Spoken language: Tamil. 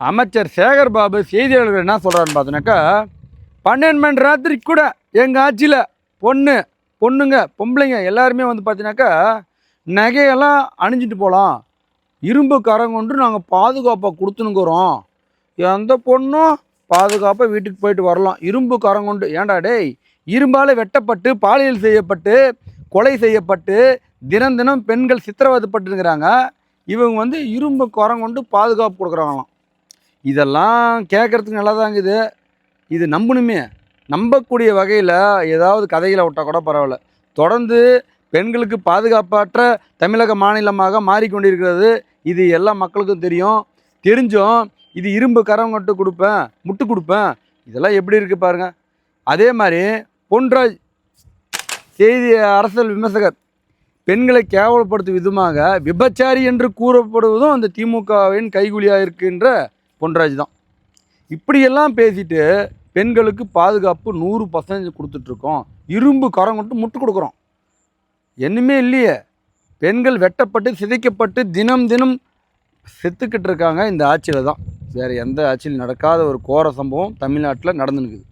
அமைச்சர் சேகர் பாபு செய்தியாளர்கள் என்ன சொல்கிறான்னு பார்த்தோன்னாக்கா 12 மணி ராத்திரிக்கு கூட எங்கள் ஆட்சியில் பொண்ணுங்க பொம்பளைங்க எல்லாருமே வந்து பார்த்தீங்கன்னாக்கா நகையெல்லாம் அணிஞ்சிட்டு போகலாம், இரும்பு கரம் கொண்டு நாங்கள் பாதுகாப்பாக கொடுத்துனுக்குறோம், எந்த பொண்ணும் பாதுகாப்பாக வீட்டுக்கு போயிட்டு வரலாம் இரும்பு கரம் கொண்டு. ஏன்டா டேய், இரும்பால் வெட்டப்பட்டு பாலியல் செய்யப்பட்டு கொலை செய்யப்பட்டு தினம் தினம் பெண்கள் சித்திரவதைப்பட்டுருக்கிறாங்க, இவங்க வந்து இரும்பு கரம் கொண்டு பாதுகாப்பு கொடுக்குறாங்களாம். இதெல்லாம் கேட்குறதுக்கு நல்லா தாங்க இது நம்பணுமே. நம்பக்கூடிய வகையில் ஏதாவது கதைகளை விட்டால் கூட பரவாயில்ல. தொடர்ந்து பெண்களுக்கு பாதுகாப்பற்ற தமிழக மாநிலமாக மாறிக்கொண்டிருக்கிறது. இது எல்லா மக்களுக்கும் தெரிஞ்சும் இது இரும்பு கரம் கொண்டு கொடுப்பேன், முட்டு கொடுப்பேன், இதெல்லாம் எப்படி இருக்குது பாருங்கள். அதே மாதிரி பொன்ராஜ் செய்தி அரசியல் விமர்சகர் பெண்களை கேவலப்படுத்தும் விதமாக விபச்சாரி என்று கூறப்படுவதும் அந்த திமுகவின் கைகூலியாக இருக்கின்ற பொன்ராஜ் தான். இப்படியெல்லாம் பேசிட்டு பெண்களுக்கு பாதுகாப்பு 100% கொடுத்துட்ருக்கோம், இரும்பு கரம் கொண்டு முட்டு கொடுக்குறோம். என்னமே இல்லையே. பெண்கள் வெட்டப்பட்டு சிதைக்கப்பட்டு தினம் தினம் செத்துக்கிட்டு இருக்காங்க இந்த ஆட்சியில் தான். வேறு எந்த ஆட்சியில் நடக்காத ஒரு கோர சம்பவம் தமிழ்நாட்டில் நடந்துனுக்குது.